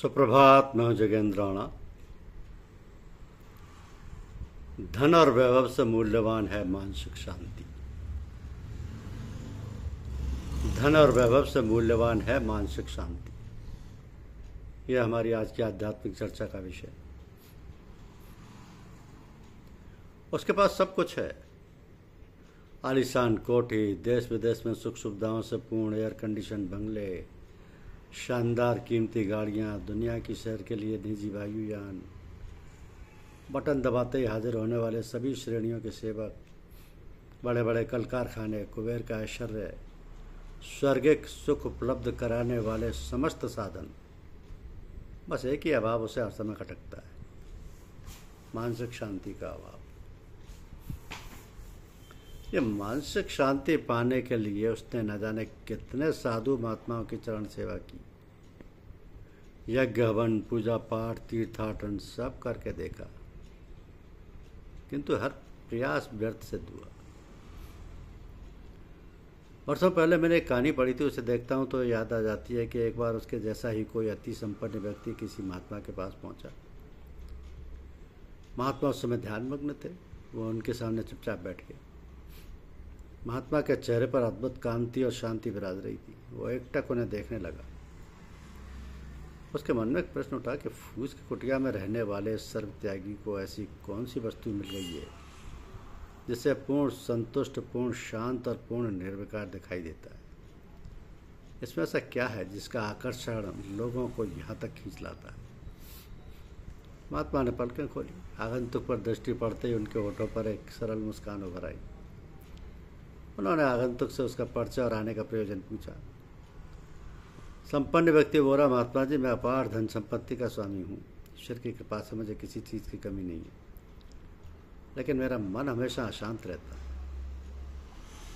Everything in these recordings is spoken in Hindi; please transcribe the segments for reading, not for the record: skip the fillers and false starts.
सुप्रभात। मैं हूं जगेंद्र राणा। धन और वैभव से मूल्यवान है मानसिक शांति। धन और वैभव से मूल्यवान है मानसिक शांति। यह हमारी आज की आध्यात्मिक चर्चा का विषय। उसके पास सब कुछ है, आलीशान कोठी, देश विदेश में सुख सुविधाओं से पूर्ण एयर कंडीशन बंगले, शानदार कीमती गाड़ियां, दुनिया की सैर के लिए निजी वायुयान, बटन दबाते ही हाजिर होने वाले सभी श्रेणियों के सेवक, बड़े बड़े कल कारखाने, कुबेर का ऐश्वर्य, स्वर्गिक सुख उपलब्ध कराने वाले समस्त साधन। बस एक ही अभाव उसे हर समय खटकता है, मानसिक शांति का अभाव। ये मानसिक शांति पाने के लिए उसने न जाने कितने साधु महात्माओं की चरण सेवा की, यज्ञ हवन, पूजा पाठ, तीर्थाटन सब करके देखा, किंतु हर प्रयास व्यर्थ सिद्ध हुआ। वर्षों पहले मैंने एक कहानी पढ़ी थी, उसे देखता हूँ तो याद आ जाती है कि एक बार उसके जैसा ही कोई अति संपन्न व्यक्ति किसी महात्मा के पास पहुंचा। महात्मा उस समय ध्यानमग्न थे। वो उनके सामने चुपचाप बैठ गए। महात्मा के चेहरे पर अद्भुत कांति और शांति विराज रही थी। वो एकटक उन्हें देखने लगा। उसके मन में एक प्रश्न उठा कि फूस की कुटिया में रहने वाले सर्वत्यागी को ऐसी कौन सी वस्तु मिल गई है जिससे पूर्ण संतुष्ट, पूर्ण शांत और पूर्ण निर्विकार दिखाई देता है। इसमें ऐसा क्या है जिसका आकर्षण लोगों को यहाँ तक खींच लाता है। महात्मा ने पलकें खोली। आगंतुक पर दृष्टि पड़ते ही उनके होठों पर एक सरल मुस्कान उभर आई। उन्होंने आगंतुक से उसका परिचय और आने का प्रयोजन पूछा। संपन्न व्यक्ति बोला, महात्मा जी, मैं अपार धन संपत्ति का स्वामी हूँ। ईश्वर की कृपा से मुझे किसी चीज़ की कमी नहीं है, लेकिन मेरा मन हमेशा अशांत रहता है।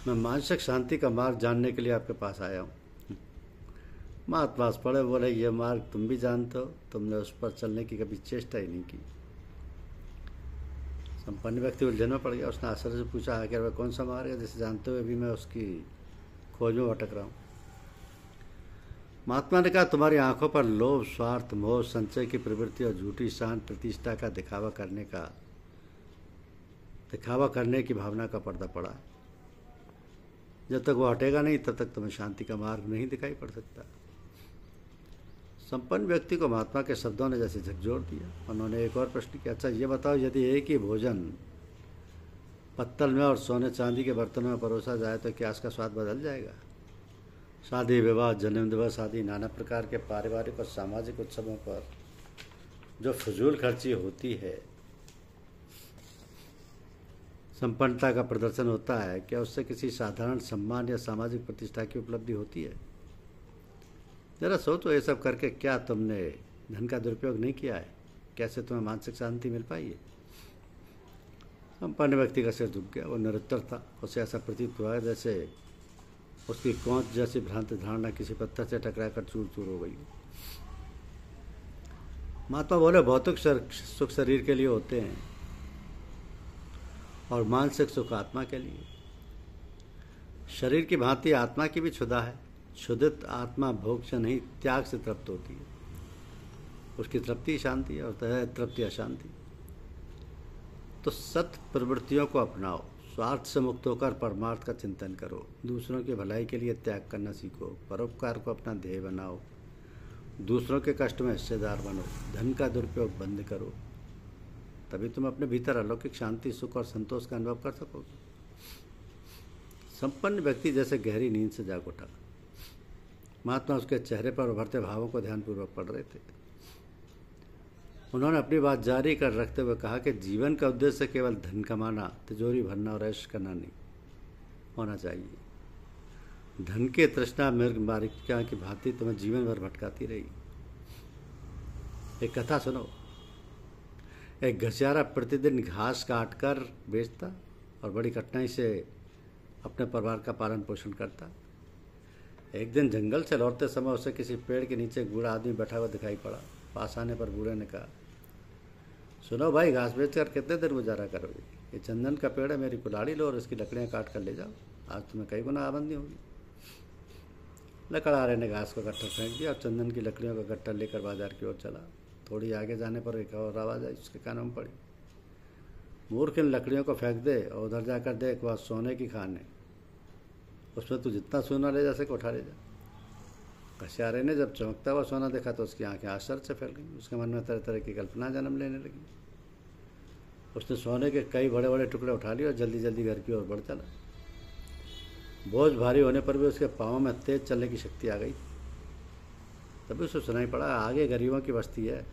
मैं मानसिक शांति का मार्ग जानने के लिए आपके पास आया हूँ। महात्मा पड़े बोले, ये मार्ग तुम भी जानते हो, तुमने उस पर चलने की कभी चेष्टा ही नहीं की। संपन्न व्यक्ति उलझन में पड़ गया। उसने आश्चर्य से पूछा, आखिर वह कौन सा मार्ग है जिसे जानते हुए भी मैं उसकी खोज में भटक रहा हूँ। महात्मा ने कहा, तुम्हारी आंखों पर लोभ, स्वार्थ, मोह, संचय की प्रवृत्ति और झूठी शान प्रतिष्ठा का दिखावा करने की भावना का पर्दा पड़ा। जब तक वो हटेगा नहीं तब तक तुम्हें शांति का मार्ग नहीं दिखाई पड़ सकता। संपन्न व्यक्ति को महात्मा के शब्दों ने जैसे झकझोर दिया। उन्होंने एक और प्रश्न किया, अच्छा ये बताओ, यदि एक ही भोजन पत्तल में और सोने चांदी के बर्तनों में परोसा जाए तो क्या इसका स्वाद बदल जाएगा? शादी, विवाह, जन्म दिवस आदि नाना प्रकार के पारिवारिक और सामाजिक उत्सवों पर जो फजूल खर्ची होती है, संपन्नता का प्रदर्शन होता है, क्या उससे किसी साधारण सम्मान या सामाजिक प्रतिष्ठा की उपलब्धि होती है? जरा सोचो, ये सब करके क्या तुमने धन का दुरुपयोग नहीं किया है? कैसे तुम्हें मानसिक शांति मिल पाई है? संपन्न व्यक्ति का सिर झुक गया। वो निरुत्तर था। उसे ऐसा प्रतीत हुआ जैसे उसकी कौंच जैसी भ्रांत धारणा किसी पत्थर से टकराकर चूर चूर हो गई। महात्मा बोले, भौतिक सुख शरीर के लिए होते हैं और मानसिक सुख आत्मा के लिए। शरीर की भांति आत्मा की भी क्षुधा है। क्षुधित आत्मा भोग से नहीं, त्याग से तृप्त होती है। उसकी तृप्ति शांति है और तृप्ति अशांति। तो सत प्रवृत्तियों को अपनाओ, स्वार्थ से मुक्त होकर परमार्थ का चिंतन करो, दूसरों की भलाई के लिए त्याग करना सीखो, परोपकार को अपना ध्येय बनाओ, दूसरों के कष्ट में हिस्सेदार बनो, धन का दुरुपयोग बंद करो। तभी तुम अपने भीतर अलौकिक शांति, सुख और संतोष का अनुभव कर सकोगे। संपन्न व्यक्ति जैसे गहरी नींद से जाग उठा। महात्मा उसके चेहरे पर उभरते भावों को ध्यानपूर्वक पढ़ रहे थे। उन्होंने अपनी बात जारी कर रखते हुए कहा कि जीवन का उद्देश्य केवल धन कमाना, तिजोरी भरना और ऐश करना नहीं होना चाहिए। धन की तृष्णा मृग मारिका की भांति तुम्हें जीवन भर भटकाती रही। एक कथा सुनो। एक घसियारा प्रतिदिन घास काट कर बेचता और बड़ी कठिनाई से अपने परिवार का पालन पोषण करता। एक दिन जंगल से लौटते समय उसे किसी पेड़ के नीचे एक बूढ़ा आदमी बैठा हुआ दिखाई पड़ा। पास आने पर बूढ़े ने कहा, सुनो भाई, घास बेचकर कितने देर गुजारा करोगे? ये चंदन का पेड़ है, मेरी कुल्हाड़ी लो और इसकी लकड़ियाँ काट कर ले जाओ, आज तुम्हें कई गुना आमदनी होगी। लकड़हारे ने घास का गट्ठर फेंक दिया और चंदन की लकड़ियों का गट्ठर लेकर बाजार की ओर चला। थोड़ी आगे जाने पर एक और आवाज़ आई, उसके कानों में पड़ी, मूर्ख इन लकड़ियों को फेंक दे और उधर जाकर देख, वह सोने की खान है, उसमें तू जितना सोना ले जा सके उठा ले जा। घसियारे ने जब चमकता हुआ सोना देखा तो उसकी आंखें आश्चर्य से फैल गईं। उसके मन में तरह तरह की कल्पना जन्म लेने लगी। उसने सोने के कई बड़े बड़े टुकड़े उठा लिए और जल्दी जल्दी घर की ओर बढ़ चला। बोझ भारी होने पर भी उसके पाँव में तेज चलने की शक्ति आ गई। तभी उसे सुनाई पड़ा, आगे गरीबों की बस्ती है,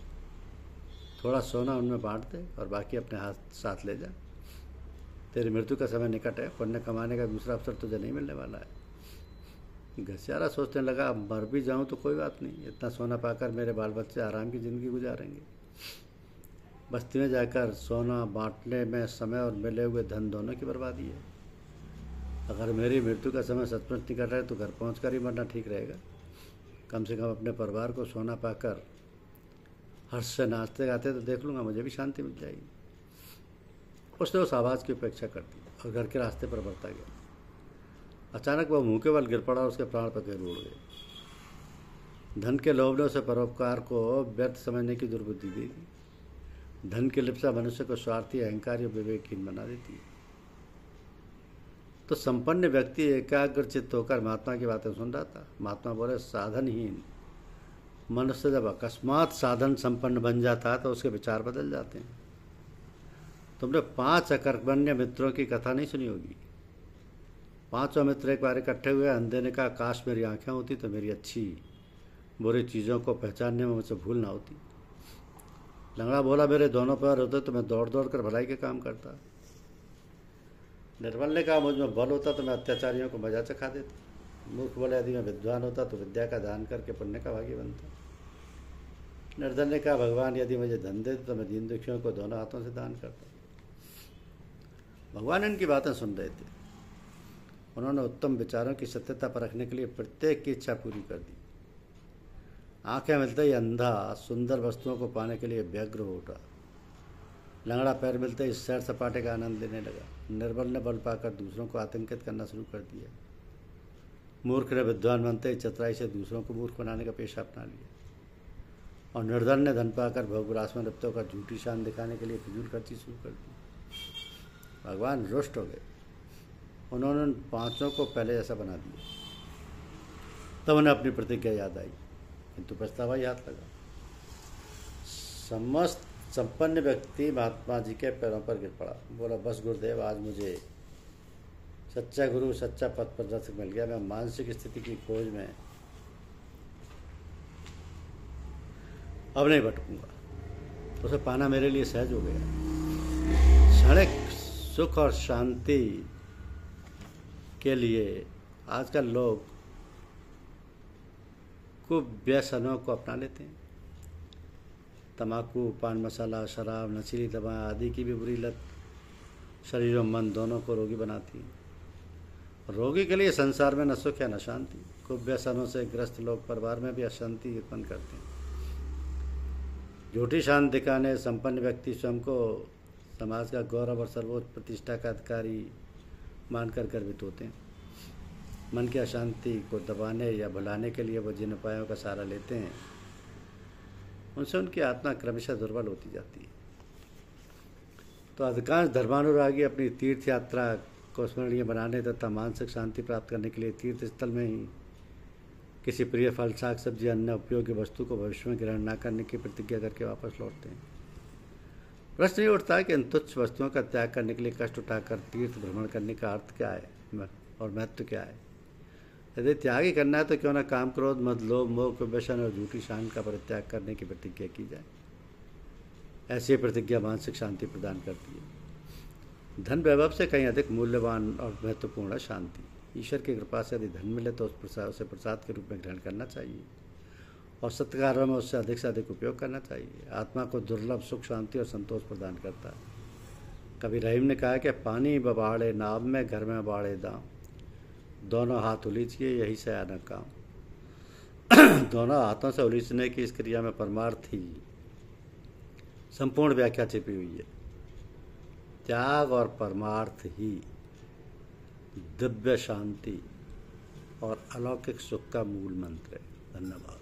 थोड़ा सोना उनमें बांट दे और बाकी अपने हाथ साथ ले जा। तेरी मृत्यु का समय निकट है, पुण्य कमाने का दूसरा अवसर तुझे नहीं मिलने वाला है। घसियारा सोचने लगा, मर भी जाऊं तो कोई बात नहीं, इतना सोना पाकर मेरे बाल बच्चे आराम की ज़िंदगी गुजारेंगे। बस्ती में जाकर सोना बांटने में समय और मिले हुए धन दोनों की बर्बादी है। अगर मेरी मृत्यु का समय सचमुच निकट है तो घर पहुंचकर ही मरना ठीक रहेगा। कम से कम अपने परिवार को सोना पाकर हर्ष से नाचते गाते तो देख लूँगा, मुझे भी शांति मिल जाएगी। उसने उस आवाज़ की उपेक्षा कर दी और घर के रास्ते पर बढ़ता गया। अचानक वह मुँह के बल गिर पड़ा और उसके प्राण पखेरु उड़ गए। धन के लोभ ने उसे परोपकार को व्यर्थ समझने की दुर्बुद्धि दी थी। धन की लिप्सा मनुष्य को स्वार्थी, अहंकारी और विवेकहीन बना देती है। तो संपन्न व्यक्ति एकाग्रचित्त होकर महात्मा की बातें सुन रहा था। महात्मा बोले, साधनहीन मनुष्य जब अकस्मात साधन संपन्न बन जाता है तो उसके विचार बदल जाते हैं। तुमने 5 अकर्मण्य मित्रों की कथा नहीं सुनी होगी। 5 मित्र एक बार इकट्ठे हुए। अंधे ने कहा, काश मेरी आंखें होती तो मेरी अच्छी बुरी चीज़ों को पहचानने में मुझसे भूल ना होती। लंगड़ा बोला, मेरे दोनों पैर होते तो मैं दौड़ दौड़ कर भलाई के काम करता। निर्मल ने कहा, मुझ में बल होता तो मैं अत्याचारियों को मजा चखा देता। मूर्ख बोले, यदि मैं विद्वान होता तो विद्या का दान करके पुण्य का भागी बनता। निर्धन ने कहा, भगवान यदि मुझे धन देते तो मैं दीन दुखियों को दोनों हाथों से दान करता। भगवान इनकी बातें सुन रहे थे। उन्होंने उत्तम विचारों की सत्यता परखने के लिए प्रत्येक की इच्छा पूरी कर दी। आंखें मिलते ही अंधा सुंदर वस्तुओं को पाने के लिए व्यग्र हो उठा। लंगड़ा पैर मिलते ही सैर सपाटे का आनंद लेने लगा। निर्बल ने बल पाकर दूसरों को आतंकित करना शुरू कर दिया। मूर्ख ने विद्वान बनते ही चतुराई से दूसरों को मूर्ख बनाने का पेशा अपना लिया। और निर्धन ने धन पाकर भोगविलास में लिप्त होकर झूठी शान दिखाने के लिए फिजूल खर्ची शुरू कर दी। भगवान रुष्ट हो गए। उन्होंने उन 5 को पहले जैसा बना दिया। तब उन्हें अपनी प्रतिज्ञा याद आई, किंतु पछतावा ही हाथ लगा। समस्त संपन्न व्यक्ति महात्मा जी के पैरों पर गिर पड़ा। बोला, बस गुरुदेव, आज मुझे सच्चा गुरु, सच्चा पथ प्रदर्शक मिल गया। मैं मानसिक स्थिति की खोज में अब नहीं भटकूंगा। उसे पाना मेरे लिए सहज हो गया। क्षणिक सुख और शांति के लिए आजकल लोग खूब व्यसनों को अपना लेते हैं। तम्बाकू, पान मसाला, शराब, नशीली दवाएं आदि की भी बुरी लत शरीर और मन दोनों को रोगी बनाती है। रोगी के लिए संसार में न सुख है न शांति। खूब व्यसनों से ग्रस्त लोग परिवार में भी अशांति उत्पन्न करते हैं। झूठी शांति दिखाने संपन्न व्यक्ति स्वयं को समाज का गौरव और सर्वोच्च प्रतिष्ठा का अधिकारी मानकर गर्वित होते हैं। मन की अशांति को दबाने या भुलाने के लिए वो जिन उपायों का सहारा लेते हैं, उनसे उनकी आत्मा क्रमशः दुर्बल होती जाती है। तो अधिकांश धर्मानुरागी अपनी तीर्थ यात्रा को स्मरणीय बनाने तथा मानसिक शांति प्राप्त करने के लिए तीर्थ स्थल में ही किसी प्रिय फल, साग सब्जी, अन्य उपयोगी वस्तु को भविष्य में ग्रहण न करने की प्रतिज्ञा करके वापस लौटते हैं। प्रश्न ये उठता है कि इन तुच्छ वस्तुओं का त्याग करने के लिए कष्ट उठाकर तीर्थ भ्रमण करने का अर्थ क्या है और महत्व क्या है। यदि त्याग ही करना है तो क्यों न काम, क्रोध, मद, लोभ, मोह, व्यसन और झूठी शान का परित्याग करने की प्रतिज्ञा की जाए। ऐसी प्रतिज्ञा मानसिक शांति प्रदान करती है। धन वैभव से कहीं अधिक मूल्यवान और महत्वपूर्ण है शांति। ईश्वर की कृपा से यदि धन मिले तो उसे प्रसाद के रूप में ग्रहण करना चाहिए और सत्कार्यों में उससे अधिक उपयोग करना चाहिए। आत्मा को दुर्लभ सुख, शांति और संतोष प्रदान करता है। कभी रहीम ने कहा कि पानी बबाड़े नाव में, घर में बाड़े दाम, दोनों हाथ उलीचिए यही सयाना काम। दोनों हाथों से उलीचने की इस क्रिया में परमार्थ ही संपूर्ण व्याख्या छिपी हुई है। त्याग और परमार्थ ही दिव्य शांति और अलौकिक सुख का मूल मंत्र है। धन्यवाद।